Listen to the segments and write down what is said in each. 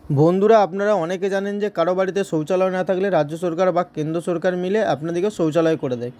বন্ধুরা আপনারা অনেকে জানেন যে কারো বাড়িতে শৌচালয় না থাকলে রাজ্য সরকার বা কেন্দ্র সরকার মিলে আপনাদেরকে শৌচালয় করে দেয়।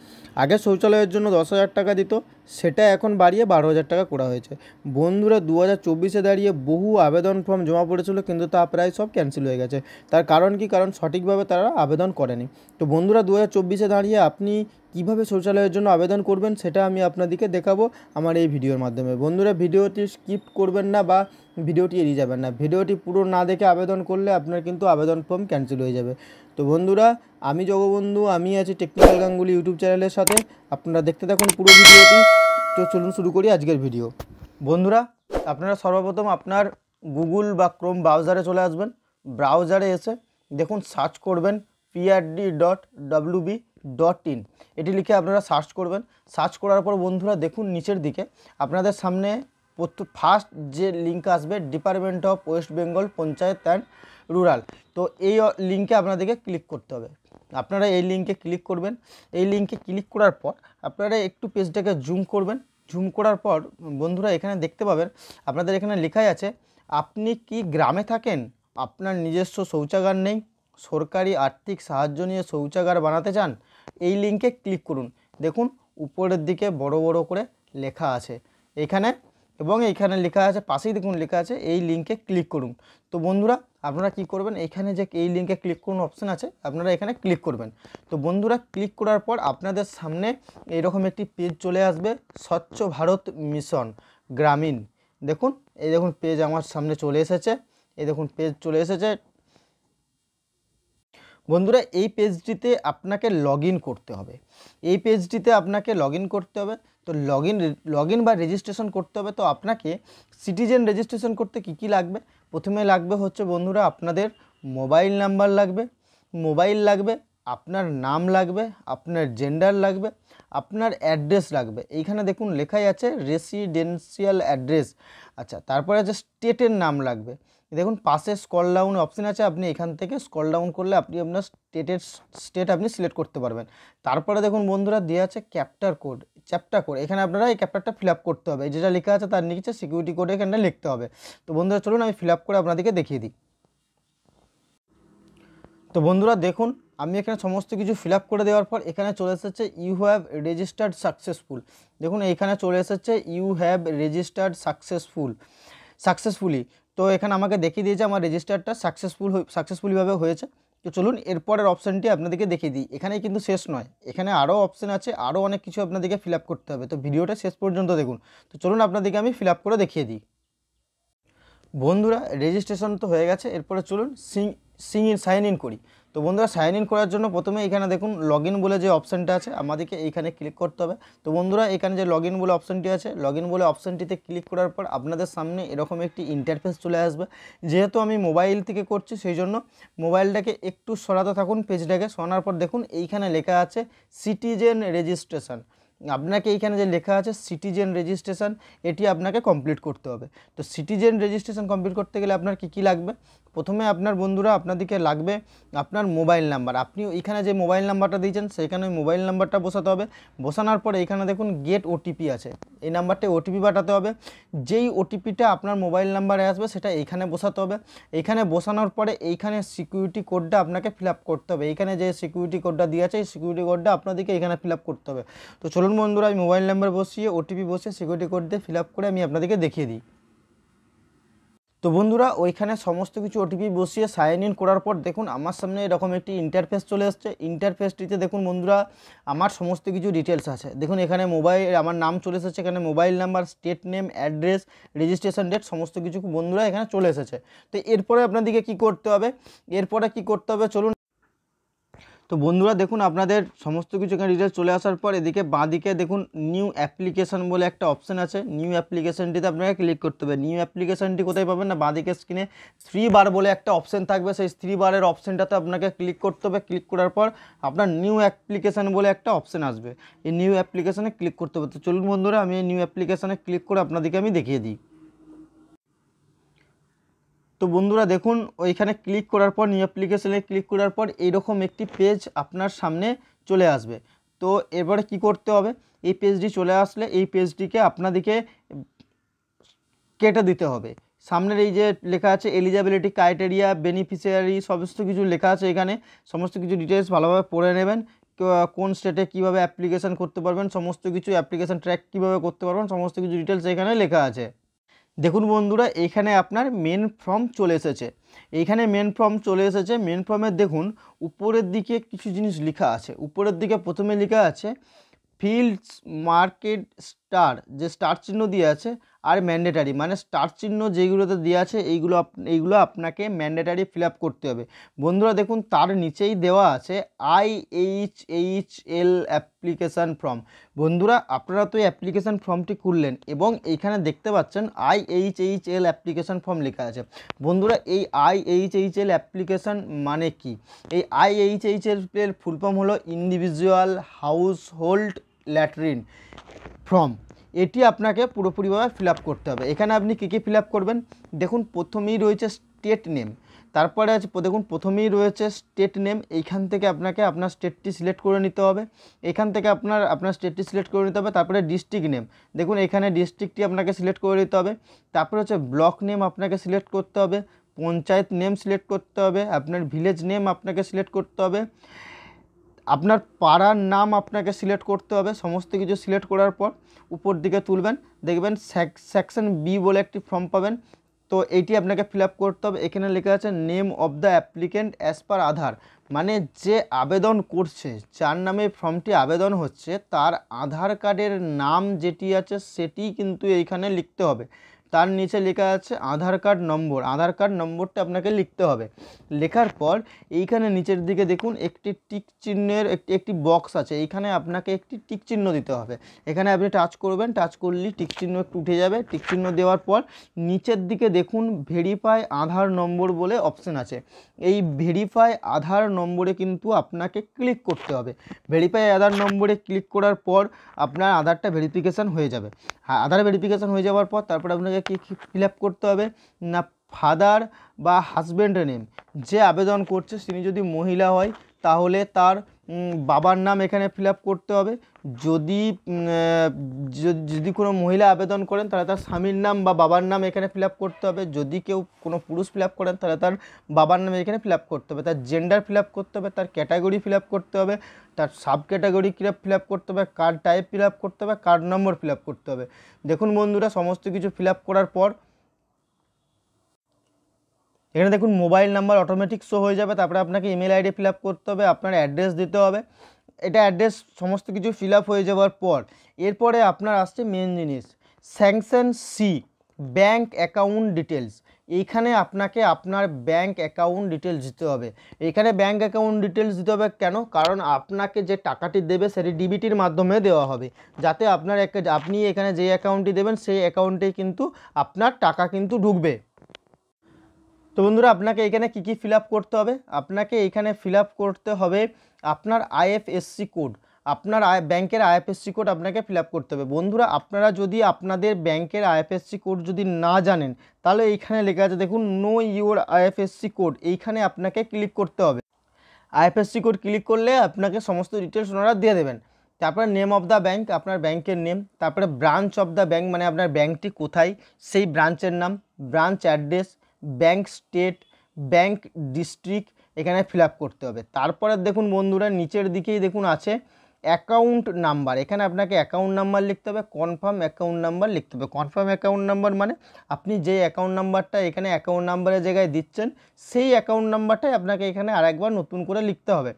আগে শৌচালয়ের জন্য 10,000 টাকা দিত, সেটা এখন বাড়িয়ে 12,000 টাকা করা হয়েছে। বন্ধুরা 2024-এ দাঁড়িয়ে বহু আবেদন ফর্ম জমা পড়েছিল, কিন্তু তা প্রায় সব ক্যান্সেল হয়ে গেছে। তার কারণ কি? কারণ সঠিকভাবে তারা আবেদন করেনি। তো বন্ধুরা 2024-এ দাঁড়িয়ে আপনি কীভাবে শৌচালয়ের জন্য আবেদন করবেন সেটা আমি আপনাদেরকে দেখাবো আমার এই ভিডিওর মাধ্যমে। বন্ধুরা ভিডিওটি স্কিপ করবেন না বা ভিডিওটি এড়িয়ে যাবেন না। ভিডিওটি পুরো না দেখে আবেদন করলে আপনার কিন্তু আবেদন ফর্ম ক্যান্সেল হয়ে যাবে। তো বন্ধুরা আমি জগবন্ধু, আমি আছি টেকনিক্যাল গাঙ্গুলি ইউটিউব চ্যানেলের সাথে। আপনারা দেখতে থাকুন পুরো ভিডিওটি। তো চলুন শুরু করি আজকের ভিডিও। বন্ধুরা আপনারা সর্বপ্রথম আপনার গুগল বা ক্রোম ব্রাউজারে চলে আসবেন। ব্রাউজারে এসে দেখুন সার্চ করবেন prd.wb.in, এটি লিখে আপনারা সার্চ করবেন। সার্চ করার পর বন্ধুরা দেখুন নিচের দিকে আপনাদের সামনে ফার্স্ট যে লিঙ্ক আসবে department of West Bengal panchayat and rural. তো এই লিঙ্কে আপনাদেরকে ক্লিক করতে হবে। আপনারা এই লিঙ্কে ক্লিক করবেন। এই লিঙ্কে ক্লিক করার পর আপনারা একটু পেজটাকে জুম করবেন। জুম করার পর বন্ধুরা এখানে দেখতে পাবেন আপনাদের এখানে লেখাই আছে আপনি কি গ্রামে থাকেন, আপনার নিজস্ব শৌচাগার নেই, সরকারি আর্থিক সাহায্য নিয়ে শৌচাগার বানাতে চান, এই লিঙ্কে ক্লিক করুন। দেখুন উপরের দিকে বড় বড় করে লেখা আছে এখানে, এবং এইখানে লেখা আছে পাশেই দেখুন লেখা আছে এই লিঙ্কে ক্লিক করুন। তো বন্ধুরা আপনারা কি করবেন, এইখানে যে এই লিঙ্কে ক্লিক করুন অপশান আছে, আপনারা এখানে ক্লিক করবেন। তো বন্ধুরা ক্লিক করার পর আপনাদের সামনে এইরকম একটি পেজ চলে আসবে, স্বচ্ছ ভারত মিশন গ্রামীণ। দেখুন এই দেখুন পেজ আমার সামনে চলে এসেছে। এই দেখুন পেজ চলে এসেছে। বন্ধুরা এই পেজটিতে আপনাকে লগ ইন করতে হবে। এই পেজটিতে আপনাকে লগ ইন করতে হবে। তো লগ ইন বা রেজিস্ট্রেশন করতে হবে। তো আপনাকে সিটিজেন রেজিস্ট্রেশন করতে কি লাগবে? প্রথমে লাগবে হচ্ছে বন্ধুরা আপনাদের মোবাইল নাম্বার লাগবে, আপনার নাম লাগবে, আপনার জেন্ডার লাগবে, আপনার অ্যাড্রেস লাগবে। এইখানে দেখুন লেখাই আছে রেসিডেন্সিয়াল অ্যাড্রেস। আচ্ছা, তারপরে আছে স্টেটের নাম লাগবে। দেখুন পাশে স্ক্রল ডাউন অপশন আছে, আপনি এখান থেকে স্ক্রল ডাউন করলে আপনি আপনার স্টেট আপনি সিলেক্ট করতে পারবেন। তারপরে দেখুন বন্ধুরা দেওয়া আছে চ্যাপ্টার কোড। এখানে আপনারা এই চ্যাপ্টারটা ফিল আপ করতে হবে। যেটা লেখা আছে তার নিচে সিকিউরিটি কোড এখানে লিখতে হবে। তো বন্ধুরা চলুন আমি ফিল আপ করে আপনাদেরকে দেখিয়ে দিই। তো বন্ধুরা দেখুন আমি এখানে সমস্ত কিছু ফিল আপ করে দেওয়ার পর এখানে চলে এসেছে ইউ হ্যাভ রেজিস্টার্ড সাকসেসফুল। দেখুন এইখানে চলে এসেছে ইউ হ্যাভ রেজিস্টার্ড সাকসেসফুলি। তো এখানে আমাকে দেখিয়ে দিয়েছে আমার রেজিস্টারটা সাকসেসফুলিভাবে হয়েছে। তো চলুন এরপরের অপশানটি আপনাদেরকে দেখিয়ে দিই। এখানেই কিন্তু শেষ নয়, এখানে আরও অপশান আছে, আরও অনেক কিছু আপনাদেরকে ফিল আপ করতে হবে। তো ভিডিওটা শেষ পর্যন্ত দেখুন। তো চলুন আপনাদেরকে আমি ফিল আপ করে দেখিয়ে দিই। বন্ধুরা রেজিস্ট্রেশন তো হয়ে গেছে, এরপরে চলুন সাইন ইন করি। তো বন্ধুরা সাইন ইন করার জন্য প্রথমে এখানে দেখুন লগ ইন বলে যে অপশানটা আছে আমাদেরকে এইখানে ক্লিক করতে হবে। তো বন্ধুরা এখানে যে লগ ইন বলে অপশানটি আছে, লগ ইন বলে অপশানটিতে ক্লিক করার পর আপনাদের সামনে এরকম একটি ইন্টারফেস চলে আসবে। যেহেতু আমি মোবাইল থেকে করছি সেই জন্য মোবাইলটাকে একটু সরাতে থাকুন, পেজটাকে সরানোর পর দেখুন এইখানে লেখা আছে সিটিজেন রেজিস্ট্রেশন। আপনাকে এইখানে যে লেখা আছে সিটিজেন রেজিস্ট্রেশন, এটি আপনাকে কমপ্লিট করতে হবে। তো সিটিজেন রেজিস্ট্রেশন কমপ্লিট করতে গেলে আপনার কি লাগবে? প্রথমে আপনার বন্ধুরা আপনাদেরকে লাগবে আপনার মোবাইল নাম্বার। আপনি এখানে যে মোবাইল নাম্বারটা দিয়েছেন সেখানে ওই মোবাইল নাম্বারটা বসাতে হবে। বসানোর পরে এখানে দেখুন গেট ওটিপি আছে, এই নাম্বারটা ওটিপি পাঠাতে হবে। যেই ওটিপিটা আপনার মোবাইল নাম্বারে আসবে সেটা এইখানে বসাতে হবে। এইখানে বসানোর পরে এইখানে সিকিউরিটি কোডটা আপনাকে ফিল আপ করতে হবে। এইখানে যে সিকিউরিটি কোডটা দিয়ে আছে এই সিকিউরিটি কোডটা আপনাদেরকে এখানে ফিল আপ করতে হবে। তো চলুন বন্ধুরা আমি মোবাইল নাম্বার বসিয়ে ওটিপি বসিয়ে সিকিউরিটি কোড দিয়ে ফিল আপ করে আমি আপনাদেরকে দেখিয়ে দিই। তো বন্ধুরা ওইখানে সমস্ত কিছু ওটিপি বসিয়ে সাইন ইন করার পর দেখুন আমার সামনে এরকম একটি ইন্টারফেস চলে আসছে। ইন্টারফেসটিতে দেখুন বন্ধুরা আমার সমস্ত কিছু ডিটেলস আছে। দেখুন এখানে আমার নাম চলে এসেছে, এখানে mobile number, state name, address, registration date সমস্ত কিছু বন্ধুরা এখানে চলে এসেছে। তো এরপরে আপনাদেরকে কী করতে হবে? চলুন। তো বন্ধুরা দেখুন আপনাদের সমস্ত কিছু এখানে ডিটেলস চলে আসার পর এদিকে বাঁদিকে দেখুন নিউ অ্যাপ্লিকেশন বলে একটা অপশান আছে। নিউ অ্যাপ্লিকেশনটিতে আপনাকে ক্লিক করতে হবে। নিউ অ্যাপ্লিকেশনটি কোথায় পাবেন না, বাঁদিকে স্ক্রিনে 3 বার বলে একটা অপশান থাকবে, সেই 3 বারের অপশানটাতে আপনাকে ক্লিক করতে হবে। ক্লিক করার পর আপনার নিউ অ্যাপ্লিকেশান বলে একটা অপশান আসবে, এই নিউ অ্যাপ্লিকেশানে ক্লিক করতে হবে। তো চলুন বন্ধুরা আমি এই নিউ অ্যাপ্লিকেশানে ক্লিক করে আপনাদেরকে আমি দেখিয়ে দিই। তো বন্ধুরা দেখুন ওইখানে ক্লিক করার পর নিউ অ্যাপ্লিকেশনে ক্লিক করার পর এইরকম একটি পেজ আপনার সামনে চলে আসবে। তো এবারে কি করতে হবে, এই পেজটি চলে আসলে এই পেজটিকে আপনাদেরকে কেটে দিতে হবে। সামনের এই যে লেখা আছে এলিজিবিলিটি ক্রাইটেরিয়া, বেনিফিশিয়ারি, সমস্ত কিছু লেখা আছে এখানে, সমস্ত কিছু ডিটেলস ভালোভাবে পড়ে নেবেন। কোন স্টেটে কীভাবে অ্যাপ্লিকেশান করতে পারবেন, সমস্ত কিছু অ্যাপ্লিকেশান ট্র্যাক কীভাবে করতে পারবেন, সমস্ত কিছু ডিটেলস এখানে লেখা আছে। দেখুন বন্ধুরা, এইখানে আপনার মেন ফর্ম চলে এসেছে। এইখানে মেন ফর্ম চলে এসেছে। মেন ফর্মের দেখুন উপরের দিকে কিছু জিনিস লেখা আছে। উপরের দিকে প্রথমে লেখা আছে ফিল্ডস মার্কেট স্টার, যে স্টার চিহ্ন দিয়ে আছে, আর ম্যান্ডেটারি, মানে স্টার চিহ্ন যেগুলোতে দেওয়া আছে এইগুলো আপনাকে ম্যান্ডেটারি ফিল আপ করতে হবে। বন্ধুরা দেখুন তার নিচেই দেওয়া আছে IHHL অ্যাপ্লিকেশান ফর্ম। বন্ধুরা আপনারা তো এই অ্যাপ্লিকেশান ফর্মটি খুললেন এবং এইখানে দেখতে পাচ্ছেন IHHL অ্যাপ্লিকেশান ফর্ম লেখা আছে। বন্ধুরা এই IHHL অ্যাপ্লিকেশান মানে কি? এই IHHL এর ফুল ফর্ম হলো individual house hold latrine form. এটি আপনাকে পুরোপুরিভাবে ফিল আপ করতে হবে। এখানে আপনি কী কী ফিল আপ করবেন দেখুন, প্রথমেই রয়েছে স্টেট নেম, তারপরে আছে দেখুন প্রথমেই রয়েছে স্টেট নেম। এইখান থেকে আপনাকে আপনার স্টেটটি সিলেক্ট করে নিতে হবে। এখান থেকে আপনার স্টেটটি সিলেক্ট করে নিতে হবে। তারপরে ডিস্ট্রিক্ট নেম, দেখুন এখানে ডিস্ট্রিক্টটি আপনাকে সিলেক্ট করে নিতে হবে। তারপরে হচ্ছে ব্লক নেম আপনাকে সিলেক্ট করতে হবে, পঞ্চায়েত নেম সিলেক্ট করতে হবে, আপনার ভিলেজ নেম আপনাকে সিলেক্ট করতে হবে, আপনার পাড়ার নাম আপনাকে সিলেক্ট করতে হবে। সমস্ত কিছু সিলেক্ট করার পর উপর দিকে তুলবেন, দেখবেন সেকশন বি বলে একটি ফর্ম পাবেন। তো এইটি আপনাকে ফিল আপ করতে হবে। এখানে লেখা আছে name of the applicant as per Aadhaar, মানে যে আবেদন করছে, যার নামে ফর্মটি আবেদন হচ্ছে, তার আধার কার্ডের নাম যেটি আছে সেটি কিন্তু এইখানে লিখতে হবে। তার নিচে লেখা আছে আধার কার্ড নম্বর, আধার কার্ড নম্বরটা আপনাকে লিখতে হবে। লেখার পর এইখানে নিচের দিকে দেখুন একটি টিক চিহ্নের একটি বক্স আছে, এইখানে আপনাকে একটি টিক চিহ্ন দিতে হবে। এখানে আপনি টাচ করবেন, টাচ করলেই টিক চিহ্ন একটু উঠে যাবে। টিক চিহ্ন দেওয়ার পর নিচের দিকে দেখুন ভেরিফাই আধার নম্বর বলে অপশান আছে। এই ভেরিফাই আধার নম্বরে কিন্তু আপনাকে ক্লিক করতে হবে। ভেরিফাই আধার নম্বরে ক্লিক করার পর আপনার আধারটা ভেরিফিকেশান হয়ে যাবে। হ্যাঁ, আধার ভেরিফিকেশান হয়ে যাওয়ার পর তারপর আপনাকে কী ফিল আপ করতে হবে না, ফাদার বা হাজব্যান্ডের নেম, যে আবেদন করছে তিনি যদি মহিলা হয় তাহলে তার বাবার নাম এখানে ফিল আপ করতে হবে। যদি কোনো মহিলা আবেদন করেন তাহলে তার স্বামীর নাম বা বাবার নাম এখানে ফিল আপ করতে হবে। যদি কেউ কোনো পুরুষ ফিল আপ করেন তাহলে তার বাবার নাম এখানে ফিল আপ করতে হবে। তার জেন্ডার ফিল আপ করতে হবে, তার ক্যাটাগরি ফিল আপ করতে হবে, তার সাব ক্যাটাগরি ফিল আপ করতে হবে, কার্ড টাইপ ফিল আপ করতে হবে, কার্ড নম্বর ফিল আপ করতে হবে। দেখুন বন্ধুরা সমস্ত কিছু ফিল আপ করার পর এখানে দেখুন মোবাইল নাম্বার অটোমেটিক শো হয়ে যাবে। তারপরে আপনাকে ইমেল আইডি ফিল আপ করতে হবে, আপনার অ্যাড্রেস দিতে হবে। এটা অ্যাড্রেস সমস্ত কিছু ফিল আপ হয়ে যাওয়ার পর এরপরে আপনার আসছে মেন জিনিস, স্যাংশন সি, ব্যাঙ্ক অ্যাকাউন্ট ডিটেলস। এইখানে আপনাকে আপনার ব্যাঙ্ক অ্যাকাউন্ট ডিটেলস দিতে হবে। এখানে ব্যাঙ্ক অ্যাকাউন্ট ডিটেলস দিতে হবে কেন? কারণ আপনাকে যে টাকাটি দেবে সেটি ডিবিটির মাধ্যমে দেওয়া হবে, যাতে আপনি এখানে যে অ্যাকাউন্টটি দেবেন সেই অ্যাকাউন্টে কিন্তু আপনার টাকা কিন্তু ঢুকবে। তো বন্ধুরা আপনাকে এখানে কি ফিল আপ করতে হবে? আপনাকে এখানে ফিল আপ করতে হবে আপনার IFSC কোড, আপনার ব্যাংকের IFSC কোড আপনাকে ফিল আপ করতে হবে। বন্ধুরা আপনারা যদি আপনাদের ব্যাংকের IFSC কোড যদি না জানেন তাহলে এইখানে লেখা আছে দেখুন নো ইউর IFSC কোড, এইখানে আপনাকে ক্লিক করতে হবে। IFSC কোড ক্লিক করলে আপনাকে সমস্ত ডিটেলস ওনারা দিয়ে দেবেন। তারপরে নেম অফ দ্য ব্যাঙ্ক, আপনার ব্যাংকের নেম, তারপরে ব্রাঞ্চ অফ দ্য ব্যাঙ্ক মানে আপনার ব্যাঙ্কটি কোথায় সেই ব্রাঞ্চের নাম, branch address, bank state, bank district এখানে ফিল আপ করতে হবে। তারপরে দেখুন বন্ধুরা নিচের দিকেই দেখুন আছে অ্যাকাউন্ট নাম্বার, এখানে আপনাকে অ্যাকাউন্ট নাম্বার লিখতে হবে, কনফার্ম অ্যাকাউন্ট নাম্বার লিখতে হবে। কনফার্ম অ্যাকাউন্ট নাম্বার মানে আপনি যে অ্যাকাউন্ট নাম্বারটা এখানে অ্যাকাউন্ট নাম্বারের জায়গায় দিচ্ছেন সেই অ্যাকাউন্ট নাম্বারটাই আপনাকে এখানে আরেকবার নতুন করে লিখতে হবে।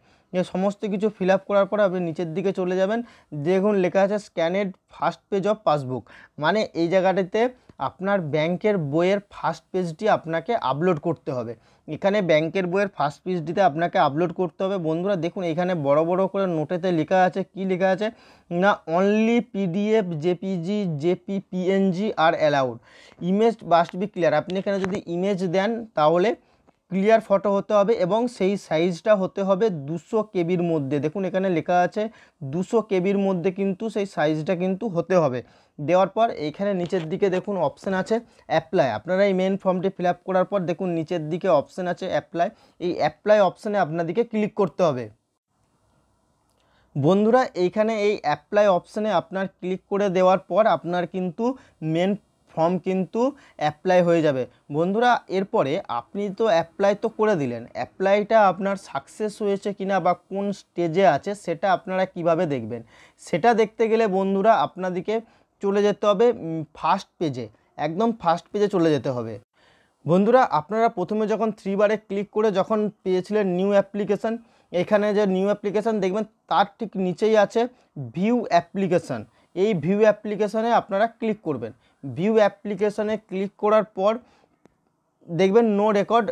সমস্ত কিছু ফিল আপ করার পর আপনি নিচের দিকে চলে যাবেন, দেখুন লেখা আছে স্ক্যানেড ফার্স্ট পেজ অফ পাসবুক, মানে এই জায়গাটাতে আপনার ব্যাংকের বইয়ের ফার্স্ট পেজটি আপনাকে আপলোড করতে হবে। এখানে ব্যাংকের বইয়ের ফার্স্ট পেজটিতে আপনাকে আপলোড করতে হবে। বন্ধুরা দেখুন এখানে বড় বড় করে নোটেতে লেখা আছে, কি লেখা আছে না, only PDF, JPG, JPPNG R allowed, image must be clear. আপনি এখানে যদি ইমেজ দেন তাহলে ক্লিয়ার ফটো হতে হবে এবং সেই সাইজটা হতে হবে 200 কেবির মধ্যে। দেখুন এখানে লেখা আছে 200 কেবির মধ্যে কিন্তু সেই সাইজটা কিন্তু হতে হবে। দেওয়ার পর এইখানে নিচের দিকে দেখুন অপশান আছে অ্যাপ্লাই। আপনারা এই মেন ফর্মটি ফিল আপ করার পর দেখুন নিচের দিকে অপশান আছে অ্যাপ্লাই, এই অ্যাপ্লাই অপশানে আপনাদেরকে ক্লিক করতে হবে। বন্ধুরা এইখানে এই অ্যাপ্লাই অপশানে আপনার ক্লিক করে দেওয়ার পর আপনার কিন্তু মেন ফর্ম কিন্তু অ্যাপ্লাই হয়ে যাবে। বন্ধুরা এরপরে আপনি তো অ্যাপ্লাই তো করে দিলেন, অ্যাপ্লাইটা আপনার সাকসেস হয়েছে কিনা বা কোন স্টেজে আছে সেটা আপনারা কিভাবে দেখবেন, সেটা দেখতে গেলে বন্ধুরা আপনাদেরকে চলে যেতে হবে ফার্স্ট পেজে, একদম ফার্স্ট পেজে চলে যেতে হবে। বন্ধুরা আপনারা প্রথমে যখন 3 বারে ক্লিক করে যখন পেয়েছিলেন নিউ অ্যাপ্লিকেশান, এখানে যে নিউ অ্যাপ্লিকেশান দেখবেন তার ঠিক নিচেই আছে ভিউ অ্যাপ্লিকেশান। এই ভিউ অ্যাপ্লিকেশানে আপনারা ক্লিক করবেন। ভিউ অ্যাপ্লিকেশানে ক্লিক করার পর দেখবেন নো রেকর্ড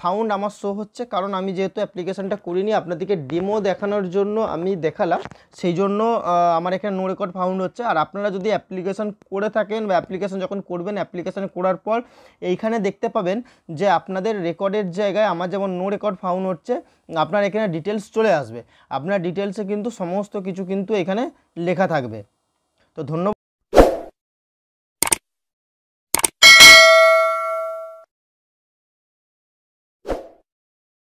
ফাউন্ড আমার শো হচ্ছে, কারণ আমি যেহেতু অ্যাপ্লিকেশানটা করিনি আপনাদেরকে ডেমো দেখানোর জন্য আমি দেখালাম, সেই জন্য আমার এখানে নো রেকর্ড ফাউন্ড হচ্ছে। আর আপনারা যদি অ্যাপ্লিকেশান করে থাকেন বা অ্যাপ্লিকেশান যখন করবেন, অ্যাপ্লিকেশান করার পর এইখানে দেখতে পাবেন যে আপনাদের রেকর্ডের জায়গায় আমার যেমন নো রেকর্ড ফাউন্ড হচ্ছে, আপনার এখানে ডিটেলস চলে আসবে। আপনার ডিটেলসে কিন্তু সমস্ত কিছু কিন্তু এখানে লেখা থাকবে। তো ধন্যবাদ।